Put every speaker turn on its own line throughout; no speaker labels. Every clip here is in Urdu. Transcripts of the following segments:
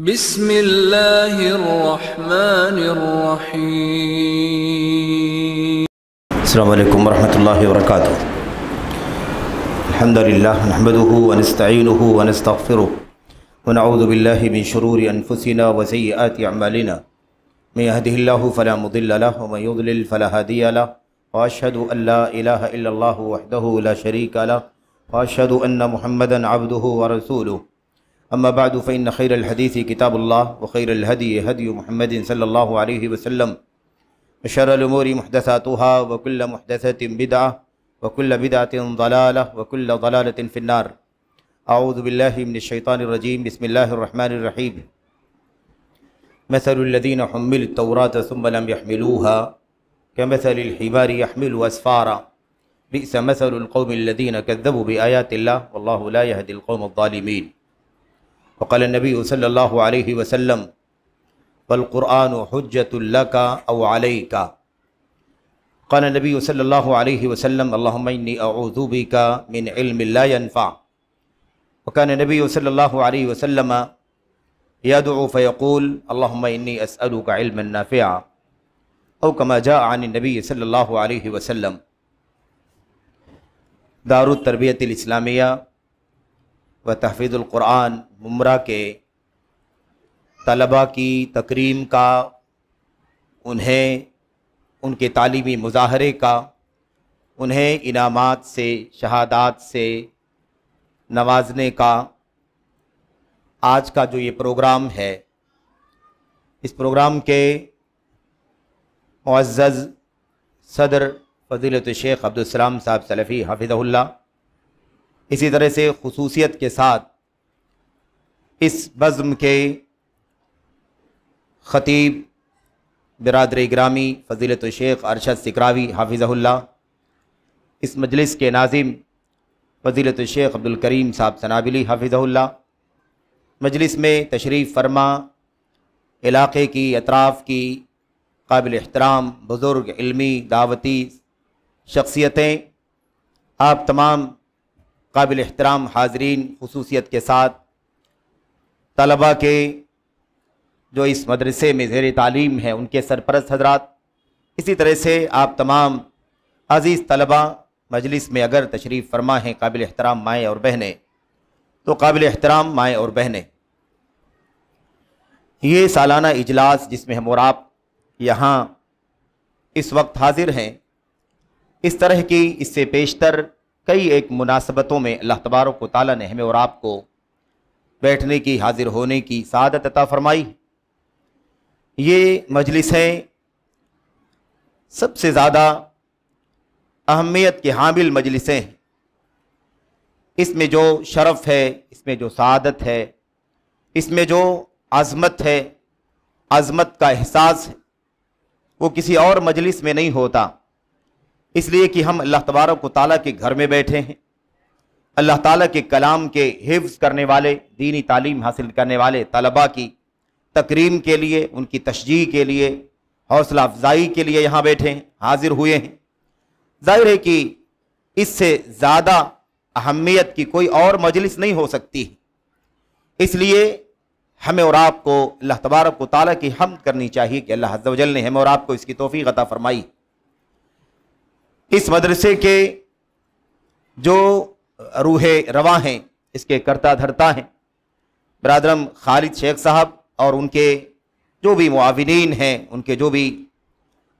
بسم اللہ الرحمن الرحیم۔
السلام علیکم ورحمۃ اللہ وبرکاتہ۔ الحمد للہ نحمده ونستعینه ونستغفره ونعوذ باللہ من شرور انفسنا وسیئات اعمالنا من يهده الله فلا مضل له ومن يضلل فلا هادي له واشهد ان لا اله الا الله وحده لا شريك له واشهد ان محمدا عبده ورسوله اما بعد فان خير الحديث كتاب الله وخير الهدي هدي محمد صلى الله عليه وسلم وشر الامور محدثاتها وكل محدثة بدعة وكل بدعة ضلالة وكل ضلالة في النار۔ اعوذ بالله من الشيطان الرجيم، بسم الله الرحمن الرحيم۔ مثل الذين حملوا التوراة ثم لم يحملوها كمثل الحمار يحمل أسفارا بئس مثل القوم الذين كذبوا بآيات الله والله لا يهدي القوم الظالمين۔ وقال النبي صلى الله عليه وسلم والقرآن حجة لك أو عليك۔ قال النبي صلى الله عليه وسلم اللهم إني أعوذ بك من علم لا ينفع۔ وكان النبي صلى الله عليه وسلم يدعو فيقول اللهم إني أسألك علما نافعا، أو كما جاء عن النبي صلى الله عليه وسلم۔ دار التربیت الاسلامیہ و تحفیظ القرآن ممرہ کے طلباء کی تکریم کا، انہیں ان کے تعلیمی مظاہرے کا، انہیں انعامات سے، شہادات سے نوازنے کا آج کا جو یہ پروگرام ہے، اس پروگرام کے معزز صدر فضیلت الشیخ عبدالسلام صاحب سلفی حفظہ اللہ، اسی طرح سے خصوصیت کے ساتھ اس بزم کے خطیب برادر گرامی فضیلت الشیخ ارشد سکراوی حافظہ اللہ، اس مجلس کے ناظم فضیلت الشیخ عبدالکریم صاحب سنابلی حافظہ اللہ، مجلس میں تشریف فرما علاقے کی، اطراف کی قابل احترام بزرگ علمی دعوتی شخصیتیں، آپ تمام قابل احترام حاضرین، خصوصیت کے ساتھ طلباء کے جو اس مدرسے میں زیر تعلیم ہیں ان کے سرپرست حضرات، اسی طرح سے آپ تمام عزیز طلباء مجلس میں اگر تشریف فرما ہیں، قابل احترام مائیں اور بہنیں، تو قابل احترام مائیں اور بہنیں، یہ سالانہ اجلاس جس میں ہم اور آپ یہاں اس وقت حاضر ہیں، اس طرح کی اس سے پیشتر کئی ایک مناسبتوں میں اللہ تبارک و تعالیٰ نے ہمیں اور آپ کو بیٹھنے کی، حاضر ہونے کی سعادت عطا فرمائی۔ یہ مجلسیں سب سے زیادہ اہمیت کے حامل مجلسیں ہیں، اس میں جو شرف ہے، اس میں جو سعادت ہے، اس میں جو عظمت ہے، عظمت کا احساس ہے، وہ کسی اور مجلس میں نہیں ہوتا، اس لیے کہ ہم اللہ تبارک و تعالیٰ کے گھر میں بیٹھے ہیں، اللہ تعالیٰ کے کلام کے حفظ کرنے والے، دینی تعلیم حاصل کرنے والے طلباء کی تکریم کے لیے، ان کی تشجیع کے لیے، حوصلہ افزائی کے لیے یہاں بیٹھے ہیں، حاضر ہوئے ہیں۔ ظاہر ہے کہ اس سے زیادہ اہمیت کی کوئی اور مجلس نہیں ہو سکتی، اس لیے ہمیں اور آپ کو اللہ تبارک و تعالیٰ کی حمد کرنی چاہیے کہ اللہ عز و جل نے ہمیں اور آپ کو اس کی توفیق عطا فرمائی۔ اس مدرسے کے جو روح رواں ہیں، اس کے کرتا دھرتا ہیں برادرم خالد شیخ صاحب اور ان کے جو بھی معاونین ہیں، ان کے جو بھی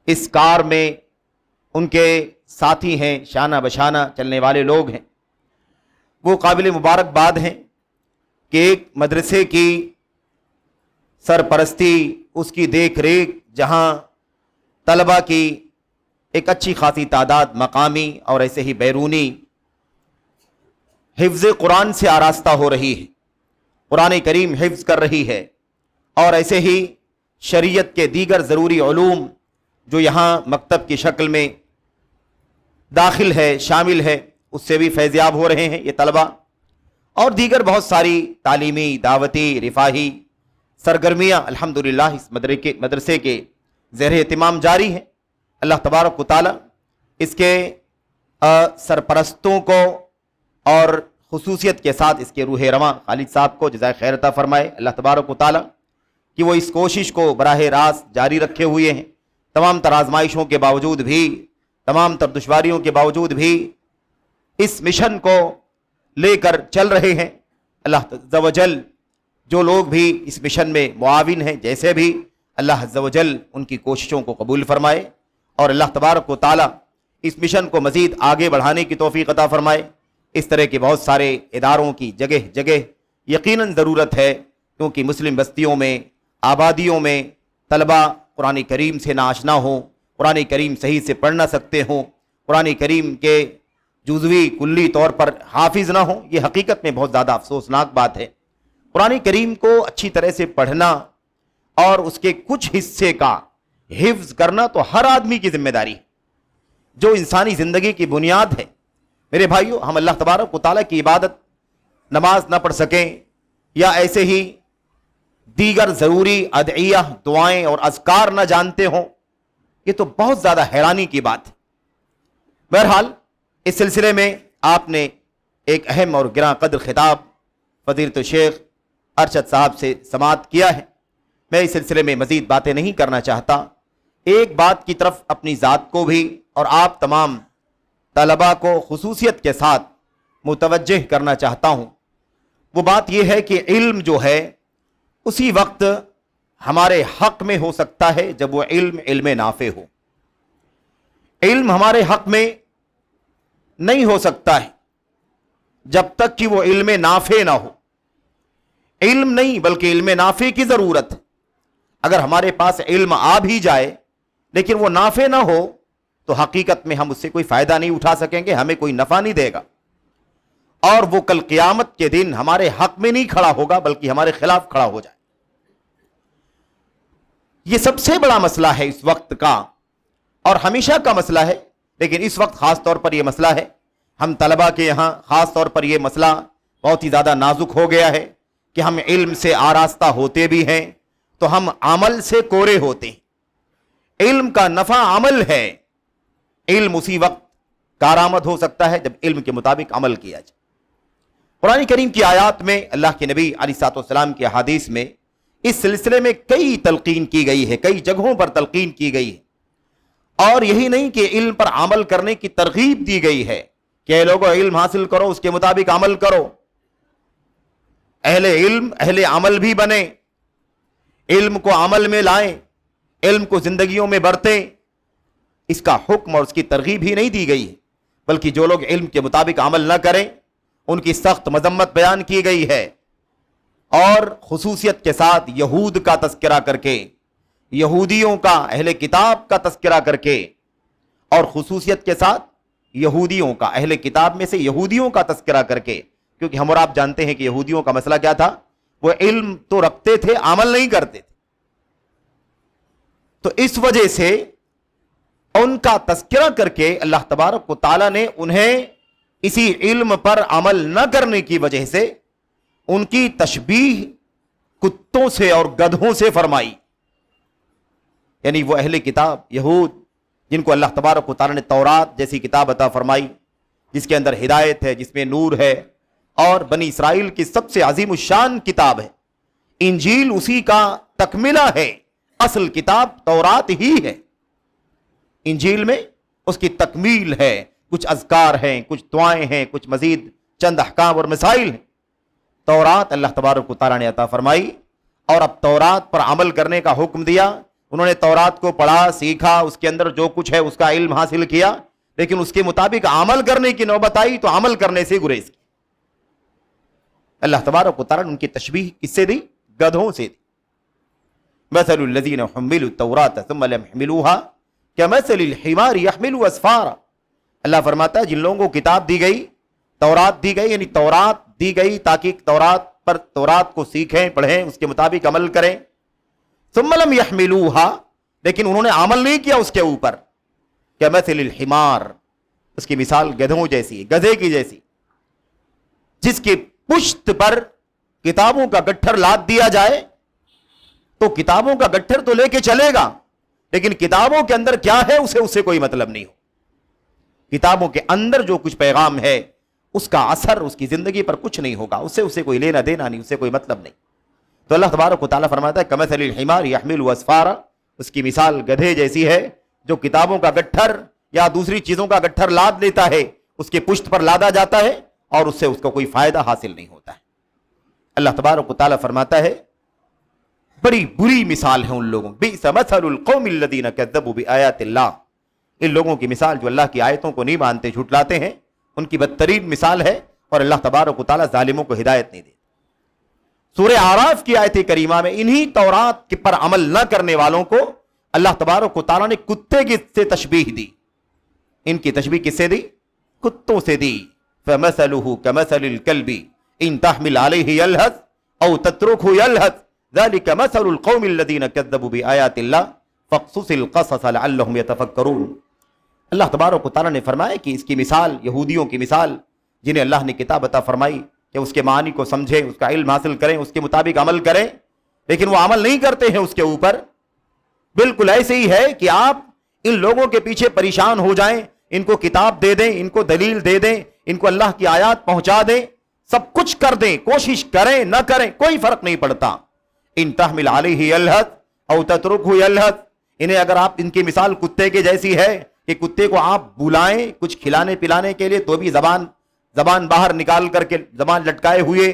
اس کار میں ان کے ساتھی ہیں، شانہ بشانہ چلنے والے لوگ ہیں، وہ قابل مبارکباد ہیں کہ ایک مدرسے کی سرپرستی، اس کی دیکھ ریکھ، جہاں طلباء کی ایک اچھی خاصی تعداد مقامی اور ایسے ہی بیرونی حفظ قرآن سے آراستہ ہو رہی ہے، قرآن کریم حفظ کر رہی ہے، اور ایسے ہی شریعت کے دیگر ضروری علوم جو یہاں مکتب کی شکل میں داخل ہے، شامل ہے، اس سے بھی فیضیاب ہو رہے ہیں یہ طلباء، اور دیگر بہت ساری تعلیمی، دعوتی، رفاہی سرگرمیاں الحمدللہ اس مدرسے کے زیر اہتمام جاری ہیں۔ اللہ تبارک و تعالیٰ اس کے سرپرستوں کو اور خصوصیت کے ساتھ اس کے روح رواں خالد صاحب کو جزائے خیر عطا فرمائے اللہ تبارک و تعالی کہ وہ اس کوشش کو براہ راست جاری رکھے ہوئے ہیں، تمام تر آزمائشوں کے باوجود بھی، تمام تر دشواریوں کے باوجود بھی اس مشن کو لے کر چل رہے ہیں۔ اللہ عز و جل جو لوگ بھی اس مشن میں معاون ہیں، جیسے بھی، اللہ عز و جل ان کی کوششوں کو قبول فرمائے، اور اللہ تبارک و تعالی اس مشن کو مزید آگے بڑھانے کی توفیق عطا فرمائے۔ اس طرح کے بہت سارے اداروں کی جگہ جگہ یقیناً ضرورت ہے، کیونکہ مسلم بستیوں میں، آبادیوں میں طلبہ قرآن کریم سے ناآشنا ہوں، قرآن کریم صحیح سے پڑھ نہ سکتے ہوں، قرآن کریم کے جزوی کلی طور پر حافظ نہ ہوں، یہ حقیقت میں بہت زیادہ افسوسناک بات ہے۔ قرآن کریم کو اچھی طرح سے پڑھنا اور اس کے کچھ حصے کا حفظ کرنا تو ہر آدمی کی ذمہ داری ہے، جو انسانی زندگی کی بنیاد ہے۔ میرے بھائیو، ہم اللہ تبارک و تعالیٰ کی عبادت، نماز نہ پڑھ سکیں یا ایسے ہی دیگر ضروری ادعیہ، دعائیں اور اذکار نہ جانتے ہوں، یہ تو بہت زیادہ حیرانی کی بات ہے۔ بہرحال اس سلسلے میں آپ نے ایک اہم اور گراں قدر خطاب فضیلت الشیخ ارشد صاحب سے سماعت کیا ہے۔ میں اس سلسلے میں مزید باتیں نہیں کرنا چاہتا، ایک بات کی طرف اپنی ذات کو بھی اور آپ تمام طلباء کو خصوصیت کے ساتھ متوجہ کرنا چاہتا ہوں۔ وہ بات یہ ہے کہ علم جو ہے اسی وقت ہمارے حق میں ہو سکتا ہے جب وہ علم نافع ہو۔ علم ہمارے حق میں نہیں ہو سکتا ہے جب تک کہ وہ علم نافع نہ ہو۔ علم نہیں بلکہ علم نافع کی ضرورت ہے۔ اگر ہمارے پاس علم آ بھی جائے لیکن وہ نافع نہ ہو تو حقیقت میں ہم اس سے کوئی فائدہ نہیں اٹھا سکیں گے، ہمیں کوئی نفع نہیں دے گا، اور وہ کل قیامت کے دن ہمارے حق میں نہیں کھڑا ہوگا بلکہ ہمارے خلاف کھڑا ہو جائے۔ یہ سب سے بڑا مسئلہ ہے اس وقت کا، اور ہمیشہ کا مسئلہ ہے، لیکن اس وقت خاص طور پر یہ مسئلہ ہے۔ ہم طلباء کے یہاں خاص طور پر یہ مسئلہ بہت ہی زیادہ نازک ہو گیا ہے کہ ہم علم سے آراستہ ہوتے بھی ہیں تو ہم عمل سے کورے ہوتے ہیں۔ علم کا نفع عمل ہے۔ علم اسی وقت کارآمد ہو سکتا ہے جب علم کے مطابق عمل کیا جائے۔ قرآن کریم کی آیات میں، اللہ کے نبی علیہ الصلوۃ والسلام کی احادیث میں اس سلسلے میں کئی تلقین کی گئی ہے، کئی جگہوں پر تلقین کی گئی ہے، اور یہی نہیں کہ علم پر عمل کرنے کی ترغیب دی گئی ہے کہ اے لوگو علم حاصل کرو، اس کے مطابق عمل کرو، اہل علم اہل عمل بھی بنیں، علم کو عمل میں لائیں، علم کو زندگیوں میں برتیں۔ اس کا حکم اور اس کی ترغیب ہی نہیں دی گئی ہے، بلکہ جو لوگ علم کے مطابق عمل نہ کریں ان کی سخت مذمت بیان کی گئی ہے، اور خصوصیت کے ساتھ یہود کا تذکرہ کر کے، یہودیوں کا، اہل کتاب کا تذکرہ کر کے، اور خصوصیت کے ساتھ یہودیوں کا، اہل کتاب میں سے یہودیوں کا تذکرہ کر کے، کیونکہ ہم اور آپ جانتے ہیں کہ یہودیوں کا مسئلہ کیا تھا، وہ علم تو رکھتے تھے، عمل نہیں کرتے تھے، تو اس وجہ سے ان کا تذکرہ کر کے اللہ تبارک و تعالیٰ نے انہیں اسی علم پر عمل نہ کرنے کی وجہ سے ان کی تشبیہ کتوں سے اور گدھوں سے فرمائی۔ یعنی وہ اہل کتاب یہود جن کو اللہ تبارک و تعالیٰ نے تورات جیسی کتاب عطا فرمائی، جس کے اندر ہدایت ہے، جس میں نور ہے، اور بنی اسرائیل کی سب سے عظیم الشان کتاب ہے، انجیل اسی کا تکملہ ہے، اصل کتاب تورات ہی ہے، انجیل میں اس کی تکمیل ہے، کچھ اذکار ہیں، کچھ دعائیں ہیں، کچھ مزید چند احکام اور مسائل ہیں۔ تورات اللہ تبارک و تعالیٰ نے عطا فرمائی، اور اب تورات پر عمل کرنے کا حکم دیا۔ انہوں نے تورات کو پڑھا، سیکھا، اس کے اندر جو کچھ ہے اس کا علم حاصل کیا، لیکن اس کے مطابق عمل کرنے کی نوبت آئی تو عمل کرنے سے گریز کی۔ اللہ تبارک و تعالیٰ نے ان کی تشبیہ کس سے دی؟ گدھوں سے دی۔ مثل الذین حملوا التوراۃ ثم لم يحملوها كمثل الحمار يحمل اسفارا۔ اللہ فرماتا ہے جن لوگوں کو کتاب دی گئی، تورات دی گئی، یعنی تورات دی گئی تاکہ تورات کو سیکھیں، پڑھیں، اس کے مطابق عمل کریں، ثم لم يحملوها، لیکن انہوں نے عمل نہیں کیا اس کے اوپر، كمثل الحمار، اس کی مثال گدھوں جیسی، گدھے کی جیسی، جس کی پشت پر کتابوں کا گٹھر لاد دیا جائے تو کتابوں کا گٹھر تو لے کے چلے گا، لیکن کتابوں کے اندر کیا ہے اس سے کوئی مطلب نہیں ہو۔ کتابوں کے اندر جو کچھ پیغام ہے اس کا اثر اس کی زندگی پر کچھ نہیں ہوگا، اسے کوئی لینا دینا نہیں، اسے کوئی مطلب نہیں۔ تو اللہ تبارک و تعالیٰ فرماتا ہے کمثل الحمار یحمل اسفارا، اس کی مثال گدھے جیسی ہے جو کتابوں کا گٹھر یا دوسری چیزوں کا گٹھر لاد لیتا ہے، اس کے پشت پر لادا جاتا ہے اور اس سے اس کو کوئی فائدہ حاصل نہیں ہوتا ہے۔ اللہ تبارک و تعالیٰ فرماتا ہے بڑی بری مثال ہے ان لوگوں، بئس مثل القوم الذین کذبوا بآیات اللہ، ان لوگوں کی مثال جو اللہ کی آیتوں کو نہیں مانتے، جھٹلاتے ہیں، ان کی بدترین مثال ہے، اور اللہ تبارک و تعالیٰ ظالموں کو ہدایت نہیں دیتے۔ سورہ اعراف کی آیت کریمہ میں انہی تورات پر عمل نہ کرنے والوں کو اللہ تبارک و تعالیٰ نے کتے کی سے تشبیہ دی۔ ان کی تشبیہ کس سے دی؟ کتوں سے دی۔ فَمَثَلُهُ كَمَثَلِ الْكَلْبِ إِن تَحْمِلْ عَلَيْهِ يَلْهَثْ أَوْ تَتْرُكْهُ يَلْهَثْ ذَلِكَ مَثَلُ الْقَوْمِ الَّذِينَ كَذَّبُوا بِآيَاتِ اللَّهِ فَاقْصُصِ الْقَصَصَ لَعَلَّهُمْ يَتَفَكَّرُونَ۔ اللہ تبارک و تعالیٰ نے فرمایا کہ اس کی مثال یہودیوں کی مثال، جنہیں اللہ نے کتاب عطا فرمائی کہ اس کے معانی کو سمجھیں، اس کا علم حاصل کریں، اس کے مطابق عمل کریں، لیکن وہ عمل نہیں کرتے ہیں اس کے اوپر۔ بالکل ایسے ہی ہے کہ آپ ان لوگوں کے پیچھے پریشان ہو جائیں، ان کو کتاب دے دیں، ان کو دلیل دے دیں، ان کو اللہ کی آیات پہنچا دیں، سب کچھ کر دیں، کوشش کریں نہ کریں، کوئی فرق نہیں پڑتا۔ ان تحمل علیہ یلہث او تترکہ یلہث، انہیں اگر آپ ان کی مثال کتے کے جیسی ہے کہ کتے کو آپ بلائیں کچھ کھلانے پلانے کے لیے تو بھی زبان باہر نکال کر کے زبان لٹکائے ہوئے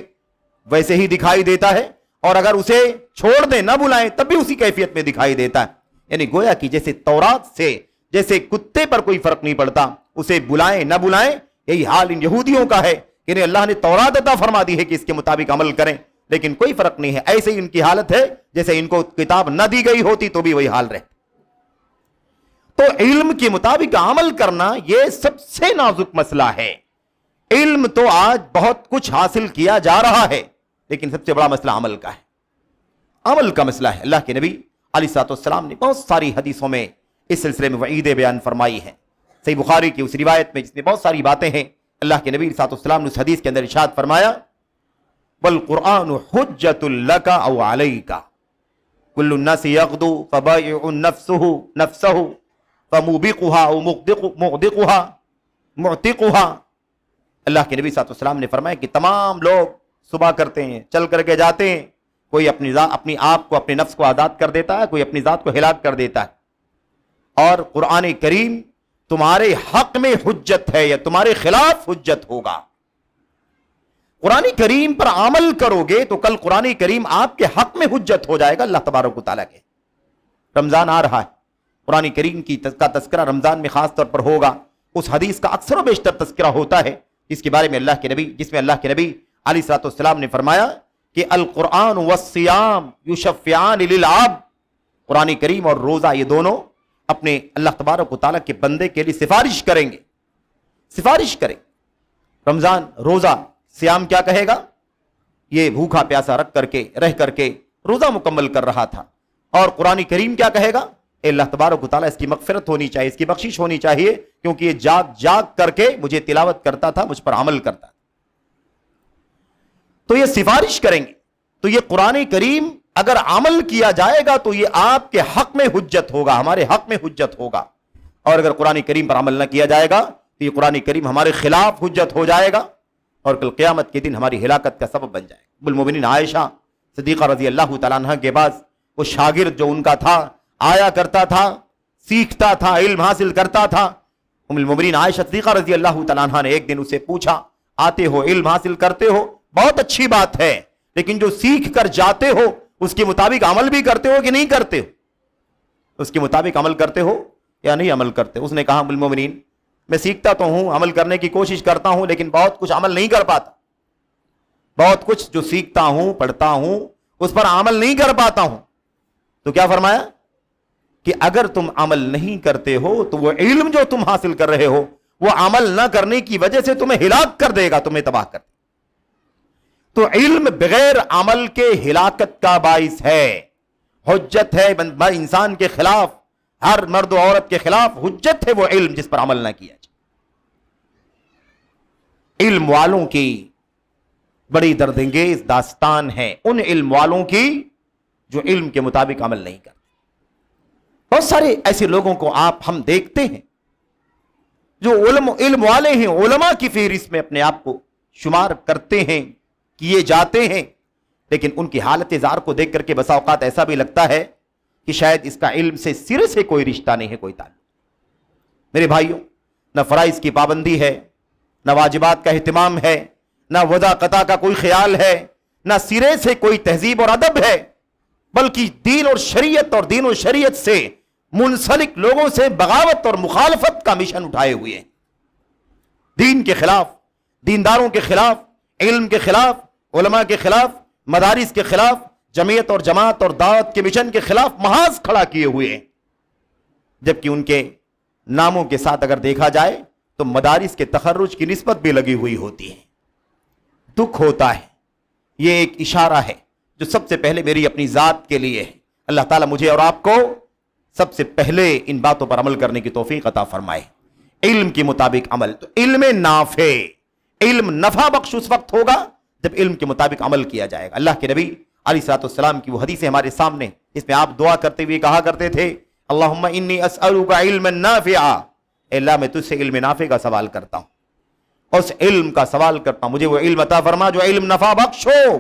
ویسے ہی دکھائی دیتا ہے، اور اگر اسے چھوڑ دیں نہ بلائیں تب بھی اسی کیفیت میں دکھائی دیتا ہے۔ یعنی گویا کہ جیسے تورات سے جیسے کتے پر کوئی فرق نہیں پڑتا، اسے بلائیں نہ بلائیں، یہی حال ان یہودیوں کا ہے کہ انہیں اللہ نے تورات عطا فرما دی ہے کہ اس کے مطابق عمل کریں، لیکن کوئی فرق نہیں ہے۔ ایسے ہی ان کی حالت ہے جیسے ان کو کتاب نہ دی گئی ہوتی تو بھی وہی حال رہتا۔ تو علم کے مطابق عمل کرنا یہ سب سے نازک مسئلہ ہے۔ علم تو آج بہت کچھ حاصل کیا جا رہا ہے، لیکن سب سے بڑا مسئلہ عمل کا ہے، عمل کا مسئلہ ہے۔ اللہ کے نبی علیہ الصلوۃ والسلام نے بہت ساری حدیثوں میں اس سلسلے میں وعیدیں بیان فرمائی ہیں۔ صحیح بخاری کی اس روایت میں جس میں بہت ساری باتیں ہیں، اللہ کے نبی علیہ الصلوۃ والسلام نے اس حدیث کے اندر ارشاد فرمایا والقرآن حجۃ لک او علیک کل الناس یغدو فبائع نفسه فموبقها او معتقها۔ اللہ کے نبی صلی اللہ علیہ وسلم نے فرمایا کہ تمام لوگ صبح کرتے ہیں، چل کر کے جاتے ہیں، کوئی اپنی آپ کو اپنے نفس کو آزاد کر دیتا ہے، کوئی اپنی ذات کو ہلاک کر دیتا ہے، اور قرآن کریم تمہارے حق میں حجت ہے یا تمہارے خلاف حجت ہوگا۔ قرآن کریم پر عمل کرو گے تو کل قرآن کریم آپ کے حق میں حجت ہو جائے گا اللہ تبارک و تعالیٰ کے۔ رمضان آ رہا ہے، قرآن کریم کا تذکرہ رمضان میں خاص طور پر ہوگا۔ اس حدیث کا اکثر و بیشتر تذکرہ ہوتا ہے جس کے بارے میں جس میں اللہ کے نبی علیہ الصلوۃ والسلام نے فرمایا کہ القرآن والصیام یشفعان للعبد، قرآن کریم اور روزہ یہ دونوں اپنے اللہ تبارک و تعالیٰ کے بندے کے لیے سفارش کریں گے، سفارش کریں۔ رمضان روزہ، صیام کیا کہے گا؟ یہ بھوکا پیاسا رہ کر کے روزہ مکمل کر رہا تھا، اور قرآن کریم کیا کہے گا؟ اے اللہ تبارک و تعالیٰ اس کی مغفرت ہونی چاہیے، اس کی بخشش ہونی چاہیے، کیونکہ یہ جاگ کر کے مجھے تلاوت کرتا تھا، مجھ پر عمل کرتا تھا۔ تو یہ سفارش کریں گے۔ تو یہ قرآن کریم اگر عمل کیا جائے گا تو یہ آپ کے حق میں حجت ہوگا، ہمارے حق میں حجت ہوگا، اور اگر قرآن کریم پر عمل نہ کیا جائے گا تو یہ قرآن کریم ہمارے خلاف حجت ہو جائے گا، اور کل قیامت کے دن ہماری ہلاکت کا سبب بن جائے گا۔ ام المؤمنین عائشہ صدیقہ رضی اللہ تعالیٰ عنہ کے بعد وہ شاگرد جو ان کا تھا، آیا کرتا تھا، سیکھتا تھا، علم حاصل کرتا تھا، ام المؤمنین عائشہ صدیقہ رضی اللہ تعالیٰ عنہ نے ایک دن اسے پوچھا، آتے ہو، علم حاصل کرتے ہو، بہت اچھی بات ہے، لیکن جو سیکھ کر جاتے ہو اس کے مطابق عمل بھی کرتے ہو کہ نہیں کرتے ہو؟ اس کے مطابق عمل کرتے ہو یا نہیں عمل کرتے؟ اس نے کہا ام المؤمنین میں سیکھتا تو ہوں، عمل کرنے کی کوشش کرتا ہوں، لیکن بہت کچھ عمل نہیں کر پاتا، بہت کچھ جو سیکھتا ہوں، پڑھتا ہوں، اس پر عمل نہیں کر پاتا ہوں۔ تو کیا فرمایا کہ اگر تم عمل نہیں کرتے ہو تو وہ علم جو تم حاصل کر رہے ہو وہ عمل نہ کرنے کی وجہ سے تمہیں ہلاک کر دے گا، تمہیں تباہ کر دے گا۔ تو علم بغیر عمل کے ہلاکت کا باعث ہے، حجت ہے انسان کے خلاف، ہر مرد و عورت کے خلاف حجت ہے وہ علم جس پر عمل نہ کیا جائے۔ علم والوں کی بڑی دردانگیز داستان ہے، ان علم والوں کی جو علم کے مطابق عمل نہیں کرتے۔ بہت سارے ایسے لوگوں کو ہم دیکھتے ہیں جو علم والے ہیں علماء کی فہرست میں اپنے آپ کو شمار کرتے ہیں، کیے جاتے ہیں، لیکن ان کی حالت زار کو دیکھ کر کے بسا اوقات ایسا بھی لگتا ہے کہ شاید اس کا علم سے سرے سے کوئی رشتہ نہیں ہے، کوئی تعلق۔ میرے بھائیوں، نہ فرائض کی پابندی ہے، نہ واجبات کا اہتمام ہے، نہ وضع قطع کا کوئی خیال ہے، نہ سرے سے کوئی تہذیب اور ادب ہے، بلکہ دین اور شریعت اور دین و شریعت سے منسلک لوگوں سے بغاوت اور مخالفت کا مشن اٹھائے ہوئے ہیں، دین کے خلاف، دینداروں کے خلاف، علم کے خلاف، علماء کے خلاف، مدارس کے خلاف، جمعیت اور جماعت اور دعوت کے مشن کے خلاف محاذ کھڑا کیے ہوئے ہیں، جبکہ ان کے ناموں کے ساتھ اگر دیکھا جائے تو مدارس کے تخرج کی نسبت بھی لگی ہوئی ہوتی ہے۔ دکھ ہوتا ہے، یہ ایک اشارہ ہے جو سب سے پہلے میری اپنی ذات کے لیے ہے۔ اللہ تعالیٰ مجھے اور آپ کو سب سے پہلے ان باتوں پر عمل کرنے کی توفیق عطا فرمائے۔ علم کے مطابق عمل، تو علم نافع، علم نفع بخش اس وقت ہوگا جب علم کے مطابق عمل کیا جائے گا۔ اللہ کے نبی علیہ الصلوۃ والسلام کی وہ حدیث ہمارے سامنے، اس میں آپ دعا کرتے ہوئے کہا کرتے تھے، اللہم انی اسألک علما نافعا، اے اللہ میں تجھ سے علم نافع کا سوال کرتا ہوں، اور اس علم کا سوال کرتا ہوں مجھے وہ علم عطا فرما جو علم نفع بخش ہو،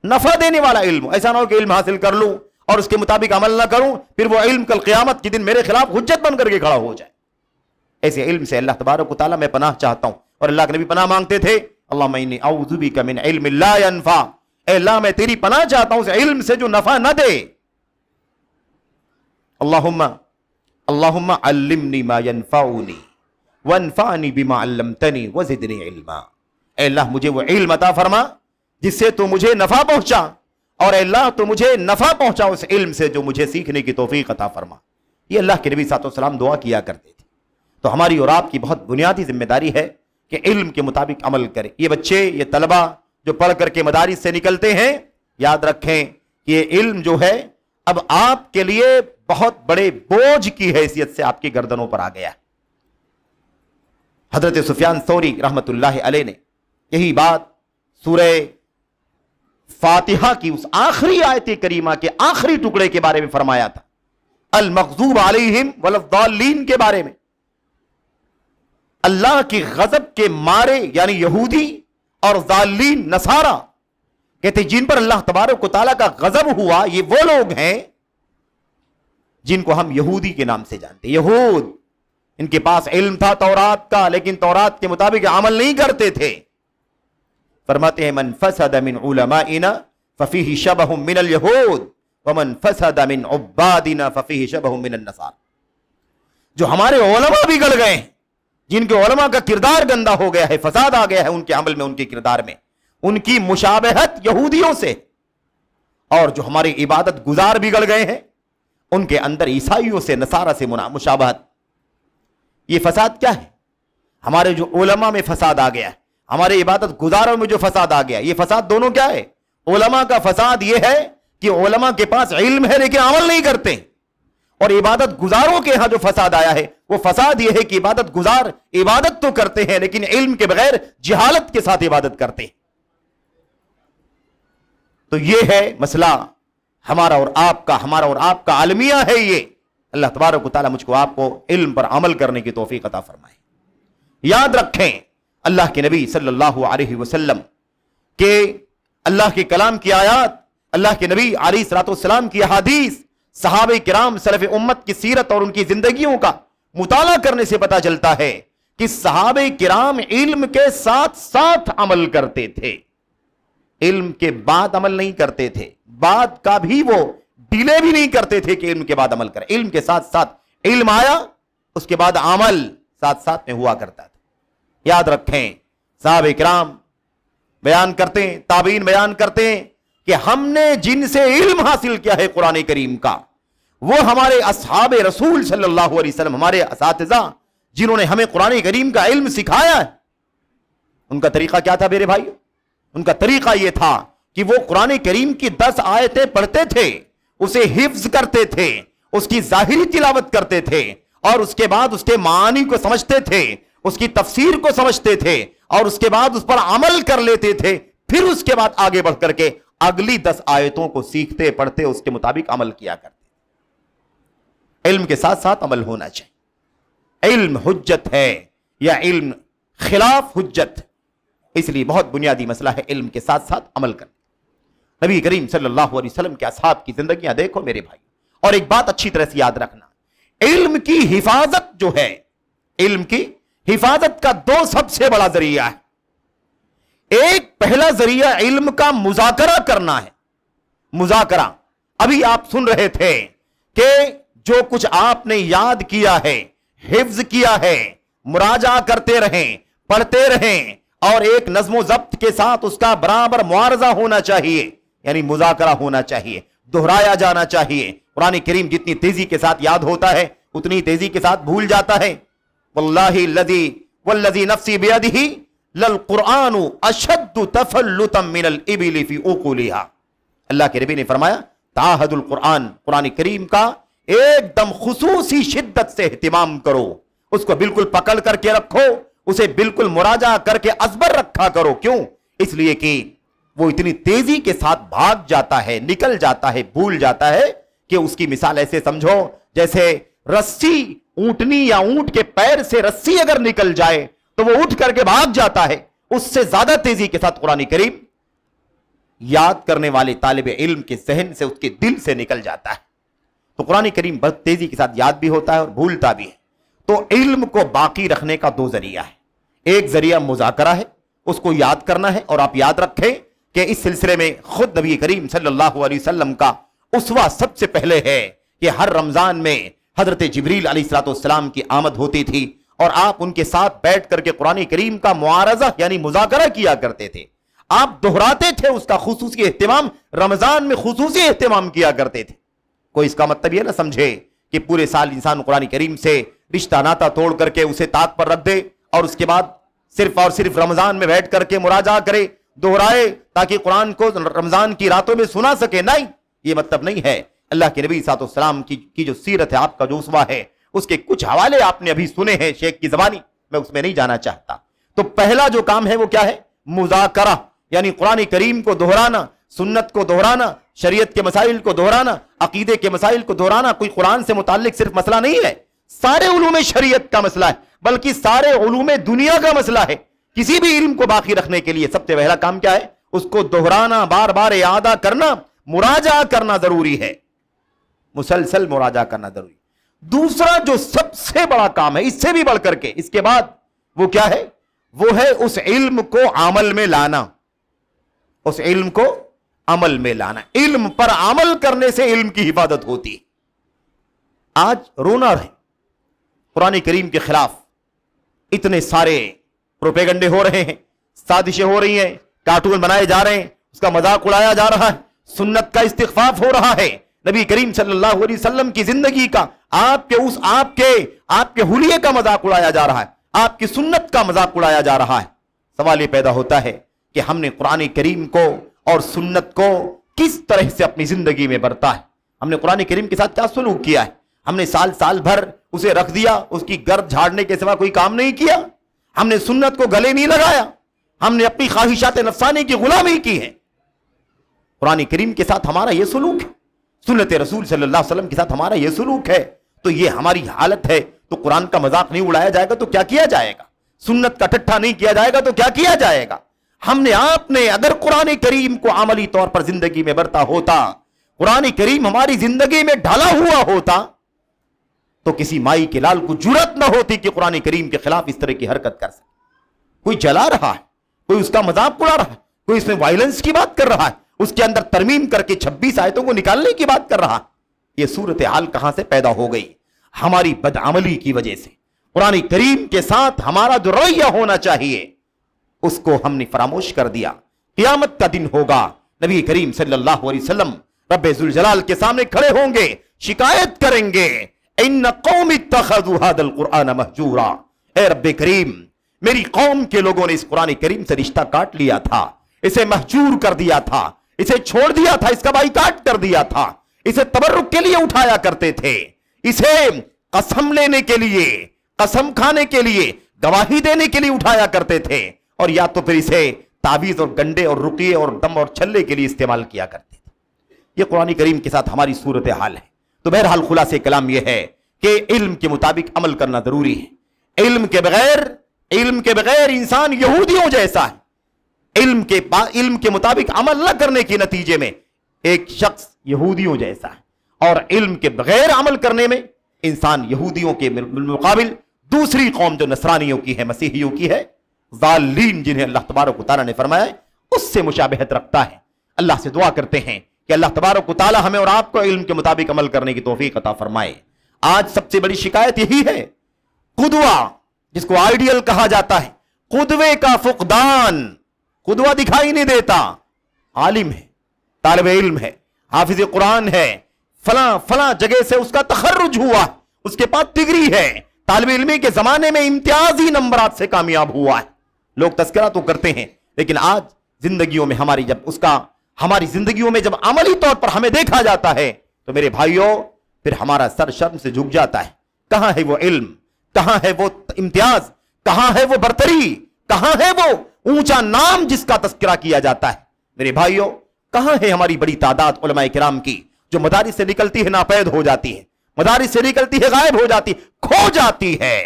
نفع دینے والا علم ہو۔ ایسا نہ ہو کہ علم حاصل کر لوں اور اس کے مطابق عمل نہ کروں، پھر وہ علم کل قیامت کے دن میرے خلاف حجت بن کر کے کھڑا ہو جائے۔ ایسے علم سے اللہ تبارک و تعالیٰ میں پناہ چاہتا ہوں، اور اللہ کے نبی پناہ مانگتے تھے، اللہم انی اعوذ بک من علم لا ینفع، اے اللہ میں تیری پناہ چاہتا ہوں اس علم سے جو نفع نہ دے۔ اللہم علمنی ما ینفعنی وانفعنی بما علمتنی وزدنی علما، اے اللہ مجھے وہ علم عطا فرما جس سے تو مجھے نفع پہنچا، اور اے اللہ تو مجھے نفع پہنچا اس علم سے جو مجھے سیکھنے کی توفیق عطا فرما۔ یہ اللہ کے نبی صلی اللہ علیہ وسلم دعا کیا کرتے تھے۔ تو ہماری اور آپ کی بہت بنیادی ذمہ داری ہے کہ علم کے مطابق عمل کریں۔ یہ بچے، یہ طلبہ جو پڑھ کر کے مدارس سے نکلتے ہیں، یاد رکھیں کہ یہ علم جو ہے اب آپ کے لیے بہت بڑے بوجھ کی حیثیت سے آپ کی گردنوں پر آ گیا۔ حضرت سفیان ثوری رحمت اللہ علیہ نے یہی بات سورہ فاتحہ کی اس آخری آیت کریمہ کے آخری ٹکڑے کے بارے میں فرمایا تھا، المغضوب علیہم والضالین کے بارے میں۔ اللہ کی غضب کے مارے یعنی یہودی اور ضالین نصارہ کہتے جن پر اللہ تبارک و تعالیٰ کا غضب ہوا، یہ وہ لوگ ہیں جن کو ہم یہودی کے نام سے جانتے ہیں۔ یہود، ان کے پاس علم تھا تورات کا، لیکن تورات کے مطابق عمل نہیں کرتے تھے۔ فرماتے ہیں من فسد من علمائنا ففیہ شبہ من الیہود ومن فسد من عبادنا ففیہ شبہ من النصارى، جو ہمارے علماء بگڑ گئے ہیں، جن کے علماء کا کردار گندا ہو گیا ہے، فساد آ گیا ہے ان کے عمل میں، ان کے کردار میں، ان کی مشابہت یہودیوں سے، اور جو ہماری عبادت گزار بگڑ گئے ہیں ان کے اندر عیسائیوں سے، نصارہ سے مشابہت۔ یہ فساد کیا ہے؟ ہمارے جو علماء میں فساد آ گیا ہے، ہمارے عبادت گزاروں میں جو فساد آ گیا، یہ فساد دونوں کیا ہے؟ علماء کا فساد یہ ہے کہ علماء کے پاس علم ہے لیکن عمل نہیں کرتے، اور عبادت گزاروں کے ہاں جو فساد آیا ہے وہ فساد یہ ہے کہ عبادت گزار عبادت تو کرتے ہیں لیکن علم کے بغیر جہالت کے ساتھ عبادت کرتے ہیں۔ تو یہ ہے مسئلہ ہمارا اور آپ کا عالمیہ ہے یہ۔ اللہ تبارک و تعالیٰ مجھ کو آپ کو علم پر عمل کرنے کی توفیق عطا فرمائے۔ یاد رکھیں اللہ کے نبی صلی اللہ علیہ وسلم کہ اللہ کے کلام کی آیات، اللہ کے نبی علیہ الصلوۃ والسلام کی احادیث، صحابہ کرام سلف امت کی سیرت اور ان کی زندگیوں کا مطالعہ کرنے سے پتہ چلتا ہے کہ صحابہ کرام علم کے ساتھ ساتھ عمل کرتے تھے، علم کے بعد عمل نہیں کرتے تھے، بعد کا بھی وہ ڈیلے بھی نہیں کرتے تھے کہ علم کے بعد عمل کریں۔ علم کے ساتھ ساتھ علم آیا، اس کے بعد عمل ساتھ ساتھ میں ہوا کرتا تھا۔ یاد رکھیں صحابہ کرام بیان کرتے ہیں، تابعین بیان کرتے ہیں کہ ہم نے جن سے علم حاصل کیا ہے قرآن کریم کا، وہ ہمارے اصحاب رسول صلی اللہ علیہ وسلم، ہمارے اساتذہ جنہوں نے ہمیں قرآن کریم کا علم سکھایا ہے۔ ان کا طریقہ کیا تھا میرے بھائی؟ ان کا طریقہ یہ تھا کہ وہ قرآن کریم کی 10 آیتیں پڑھتے تھے، اسے حفظ کرتے تھے، اس کی ظاہری تلاوت کرتے تھے، اور اس کے بعد اس کے معانی کو سمجھتے تھے، اس کی تفسیر کو سمجھتے تھے، اور اس کے بعد اس پر عمل کر لیتے تھے۔ پھر اس کے بعد آگے بڑھ کر کے اگلی 10 آیتوں کو سیکھتے، پڑھتے، اس کے مطابق عمل کیا کرتے۔ علم کے ساتھ ساتھ عمل ہونا چاہیے۔ علم حجت ہے یا علم خلاف حجت؟ اس لیے بہت بنیادی مسئلہ ہے علم کے ساتھ ساتھ عمل کرنا۔ نبی کریم صلی اللہ علیہ وسلم کے اصحاب کی زندگیاں دیکھو میرے بھائی، اور ایک بات اچھی طرح سے یاد رکھنا، علم کی حفاظت جو ہے، علم کی حفاظت کا دو سب سے بڑا ذریعہ ہے۔ ایک پہلا ذریعہ علم کا مذاکرہ کرنا ہے، مذاکرہ۔ ابھی آپ سن رہے تھے کہ جو کچھ آپ نے یاد کیا ہے، حفظ کیا ہے، مراجعہ کرتے رہیں، پڑھتے رہیں، اور ایک نظم و ضبط کے ساتھ اس کا برابر معارضہ ہونا چاہیے، یعنی مذاکرہ ہونا چاہیے، دہرایا جانا چاہیے۔ قرآن کریم جتنی تیزی کے ساتھ یاد ہوتا ہے اتنی تیزی کے ساتھ بھول جاتا ہے۔ والذی نفسی بیدہ للقرآن اشد تفلتا من الابل فی عقولها، اللہ کے نبی نے فرمایا تعاہد القرآن، قرآن کریم کا ایک دم خصوصی شدت سے اہتمام کرو، اس کو بالکل پکڑ کر کے رکھو، اسے بالکل مراجعہ کر کے ازبر رکھا کرو۔ کیوں؟ اس لیے کہ وہ اتنی تیزی کے ساتھ بھاگ جاتا ہے، نکل جاتا ہے، بھول جاتا ہے کہ اس کی مثال ایسے سمجھو جیسے رسی، اونٹنی یا اونٹ کے پیر سے رسی اگر نکل جائے تو وہ اٹھ کر کے بھاگ جاتا ہے، اس سے زیادہ تیزی کے ساتھ قرآن کریم یاد کرنے والے طالب علم کے ذہن سے، اس کے دل سے نکل جاتا ہے۔ تو قرآن کریم بہت تیزی کے ساتھ یاد بھی ہوتا ہے اور بھولتا بھی ہے۔ تو علم کو باقی رکھنے کا دو ذریعہ ہے، ایک ذریعہ مذاکرہ ہے، اس کو یاد کرنا ہے، اور آپ یاد رکھیں کہ اس سلسلے میں خود نبی کریم صلی اللہ علیہ وسلم کا اسوہ سب سے پہلے ہے کہ ہر رمضان میں حضرت جبریل علیہ السلام کی آمد ہوتی تھی اور آپ ان کے ساتھ بیٹھ کر کے قرآن کریم کا معارضہ یعنی مذاکرہ کیا کرتے تھے، آپ دہراتے تھے، اس کا خصوصی اہتمام رمضان میں خصوصی اہتمام کیا کرتے تھے۔ کوئی اس کا مطلب یہ نہ سمجھے کہ پورے سال انسان قرآن کریم سے رشتہ ناتا توڑ کر کے اسے طاق پر رکھ دے اور اس کے بعد صرف اور صرف رمضان میں بیٹھ کر کے مراجعہ کرے، دہرائے تاکہ قرآن کو رمضان کی راتوں میں سنا سکے۔ نہیں، یہ مطلب نہیں ہے۔ اللہ کے نبی صلی اللہ علیہ وسلم کی جو سیرت ہے، آپ کا جو اسوہ ہے، اس کے کچھ حوالے آپ نے ابھی سنے ہیں شیخ کی زبانی، میں اس میں نہیں جانا چاہتا۔ تو پہلا جو کام ہے وہ کیا ہے؟ مذاکرہ، یعنی قرآن کریم کو دہرانا، سنت کو دہرانا، شریعت کے مسائل کو دہرانا، عقیدے کے مسائل کو دہرانا۔ کوئی قرآن سے متعلق صرف مسئلہ نہیں ہے، سارے علوم شریعت کا مسئلہ ہے، بلکہ سارے علوم دنیا کا مسئلہ ہے۔ کسی بھی علم کو باقی رکھنے کے لیے سب سے پہلا کام کیا ہے؟ اس کو دہرانا، بار بار اعادہ کرنا، مراجعہ کرنا ضروری ہے، مسلسل مراجعہ کرنا ضروری۔ دوسرا جو سب سے بڑا کام ہے، اس سے بھی بڑھ کر کے اس کے بعد، وہ کیا ہے؟ وہ ہے اس علم کو عمل میں لانا، اس علم کو عمل میں لانا۔ علم پر عمل کرنے سے علم کی حفاظت ہوتی ہے۔ آج رونا ہے، قرآن کریم کے خلاف اتنے سارے پروپیگنڈے ہو رہے ہیں، سازشیں ہو رہی ہیں، کارٹون بنائے جا رہے ہیں، اس کا مذاق اڑایا جا رہا ہے، سنت کا استخفاف ہو رہا ہے، نبی کریم صلی اللہ علیہ وسلم کی زندگی کا، آپ کے حلیے کا مذاق اڑایا جا رہا ہے، آپ کی سنت کا مذاق اڑایا جا رہا ہے۔ سوال یہ پیدا ہوتا ہے کہ ہم نے قرآن کریم کو اور سنت کو کس طرح سے اپنی زندگی میں برتا ہے؟ ہم نے قرآن کریم کے ساتھ کیا سلوک کیا ہے؟ ہم نے سال بھر اسے رکھ دیا، اس کی گرد جھاڑنے کے سوا کوئی کام نہیں کیا، ہم نے سنت کو گلے نہیں لگایا، ہم نے اپنی خواہشات نفسانی کی غلامی کی ہے۔ قرآن کریم کے ساتھ ہمارا یہ سلوک ہے، سنت رسول صلی اللہ علیہ وسلم کے ساتھ ہمارا یہ سلوک ہے، تو یہ ہماری حالت ہے۔ تو قرآن کا مذاق نہیں اڑایا جائے گا تو کیا کیا جائے گا؟ سنت کا ٹھٹھا نہیں کیا جائے گا تو کیا کیا جائے گا؟ ہم نے، آپ نے اگر قرآن کریم کو عملی طور پر زندگی میں برتا ہوتا، قرآن کریم ہماری زندگی میں ڈھالا ہوا ہوتا، تو کسی مائی کے لال کو جرأت نہ ہوتی کہ قرآن کریم کے خلاف اس طرح کی حرکت کر سکے۔ کوئی جلا رہا ہے، کوئی اس کا مذاق اڑا رہا ہے، کوئی اس میں وائلنس کی بات کر رہا ہے، اس کے اندر ترمیم کر کے 26 آیتوں کو نکالنے کی بات کر رہا ہے۔ یہ صورتحال کہاں سے پیدا ہو گئی؟ ہماری بدعملی کی وجہ سے۔ قرآن کریم کے ساتھ ہمارا جو رویہ ہونا چاہیے اس کو ہم نے فراموش کر دیا۔ قیامت کا دن ہوگا، نبی کریم صلی اللہ علیہ وسلم رب ذوالجلال کے سامنے کھڑے ہوں گے، شکایت کریں گے، ان قوم اتخذوا هذا القرآن مہجورا، اے رب کریم، میری قوم کے لوگوں نے اس قرآن کریم سے رشتہ کاٹ لیا تھا، اسے مہجور کر دیا تھا، اسے چھوڑ دیا تھا، اس کا بائیکاٹ کر دیا تھا، اسے تبرک کے لیے اٹھایا کرتے تھے، اسے قسم لینے کے لیے، قسم کھانے کے لیے، گواہی دینے کے لیے اٹھایا کرتے تھے، اور یا تو پھر اسے تعویذ اور گنڈے اور رقیے اور دم اور چھلے کے لیے استعمال کیا کرتے تھے۔ یہ قرآن کریم کے ساتھ ہماری صورتحال ہے۔ تو بہرحال خلاصہ کلام یہ ہے کہ علم کے مطابق عمل کرنا ضروری ہے۔ علم کے بغیر انسان یہودیوں جیسا ہے، علم کے مطابق عمل نہ کرنے کے نتیجے میں ایک شخص یہودیوں جیسا ہے، اور علم کے بغیر عمل کرنے میں انسان یہودیوں کے مقابل دوسری قوم جو نصرانیوں کی ہے، مسیحیوں کی ہے، ضالین جنہیں اللہ تبارک و تعالیٰ نے فرمایا ہے، اس سے مشابہت رکھتا ہے۔ اللہ سے دعا کرتے ہیں کہ اللہ تبارک و تعالیٰ ہمیں اور آپ کو علم کے مطابق عمل کرنے کی توفیق عطا فرمائے۔ آج سب سے بڑی شکایت یہی ہے، قدوہ جس کو آئیڈیل کہا جاتا ہے، قدوے کا فقدان، قدوہ دکھائی نہیں دیتا۔ عالم ہے، طالب علم ہے، حافظ قرآن ہے، فلاں جگہ سے اس کا تخرج ہوا، اس کے پاس ڈگری ہے، طالب علمی کے زمانے میں امتیازی نمبرات سے کامیاب ہوا ہے۔ لوگ تذکرہ تو کرتے ہیں، لیکن آج زندگیوں میں ہماری زندگیوں میں جب عملی طور پر ہمیں دیکھا جاتا ہے تو میرے بھائیوں پھر ہمارا سر شرم سے جھک جاتا ہے۔ کہاں ہے وہ علم، کہاں ہے وہ امتیاز، کہاں ہے وہ برتری، کہاں ہے وہ اونچا نام جس کا تذکرہ کیا جاتا ہے؟ میرے بھائیوں کہاں ہے ہماری بڑی تعداد علماء کرام کی جو مدارس سے نکلتی ہے ناپید ہو جاتی ہے، مدارس سے نکلتی ہے غائب ہو جاتی، کھو جاتی ہے؟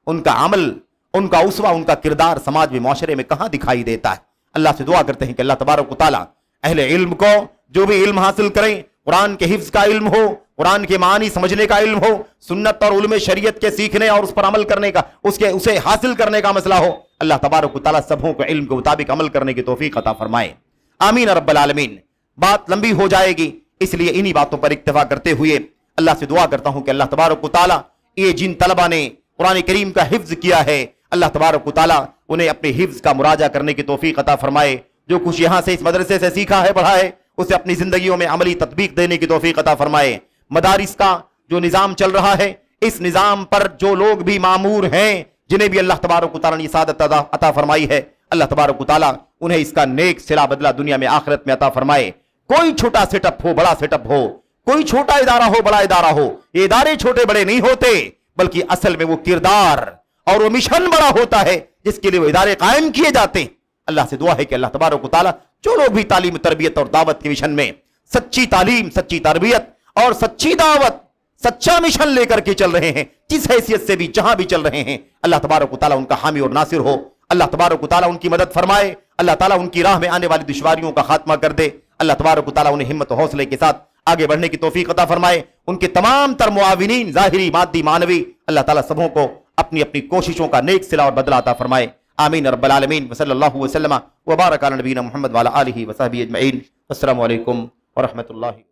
ان کا عمل، ان کا اسوہ، ان کا کردار سماج میں، معاشرے میں کہاں دکھائی دیتا ہے؟ اللہ سے دعا کرتے ہیں کہ اللہ تبارک و تعالیٰ اہل علم کو جو بھی علم حاصل کریں، قرآن کے حفظ کا علم ہو، قرآن کے معنی سمجھنے کا علم ہو، سنت اور علم شریعت کے سیکھنے اور اس پر عمل کرنے کا، اسے حاصل کرنے کا مسئلہ ہو، اللہ تبارک و تعالیٰ سبوں کو علم کے مطابق عمل کرنے کی توفیق عطا فرمائے۔ آمین رب العالمین۔ بات لمبی ہو جائے گی، اس لیے انہی باتوں پر اکتفا کرتے ہوئے اللہ سے دعا کرتا ہوں کہ اللہ تبارک و تعالیٰ یہ جن طلبہ نے قرآن کریم کا حفظ کیا ہے، اللہ تبارک و تعالیٰ انہیں اپنے حفظ کا مراجعہ کرنے کی توفیق عطا فرمائے۔ جو کچھ یہاں سے اس مدرسے سے سیکھا ہے، پڑھا ہے، اسے اپنی زندگیوں میں عملی تطبیق دینے کی توفیق عطا فرمائے۔ مدارس کا جو نظام چل رہا ہے، اس نظام پر جو لوگ بھی مامور ہیں، جنہیں بھی اللہ تبارک و تعالیٰ نے سعادت عطا فرمائی ہے، اللہ تبارک و تعالیٰ انہیں اس کا نیک صلہ بدلہ دنیا میں آخرت میں عطا فرمائے۔ کوئی چھوٹا سیٹ اپ ہو، بڑا سیٹ اپ ہو، کوئی چھوٹا ادارہ ہو، بڑا ادارہ ہو، یہ ادارے چھوٹے بڑے نہیں ہوتے، بلکہ اصل میں وہ کردار اور وہ مشن بڑا ہوتا ہے جس کے لیے وہ ادارے قائم کیے جاتے ہیں۔ اللہ سے دعا ہے کہ اللہ تبارک و تعالیٰ جو لوگ بھی تعلیم، تربیت اور دعوت کے مشن میں سچی تعلیم، سچی تربیت اور سچی دعوت، سچا مشن لے کر کے چل رہے ہیں، جس حیثیت سے بھی جہاں بھی چل رہے ہیں، اللہ تبارک و تعالیٰ ان کا حامی اور ناصر ہو، اللہ تبارک و تعالیٰ ان کی مدد فرمائے، اللہ تعالیٰ ان کی راہ میں آنے والی دشواریوں کا خاتمہ کر دے، اللہ تبارک و تعالیٰ انہیں ہمت و حوصلے کے ساتھ آگے بڑھنے کی توفیق عطا فرمائے۔ ان کے تمام تر معاونین، ظاہری، مادی، معنوی، اللہ تعالیٰ سبوں کو اپنی اپنی کوششوں کا نیک صلہ اور بدلہ عطا فرمائے۔ آمین رب العالمین۔ وصلی اللہ وسلم وبارک علی نبینا محمد وعلی آلہ وصحبہ اجمعین۔ السلام علیکم ورحمۃ اللہ۔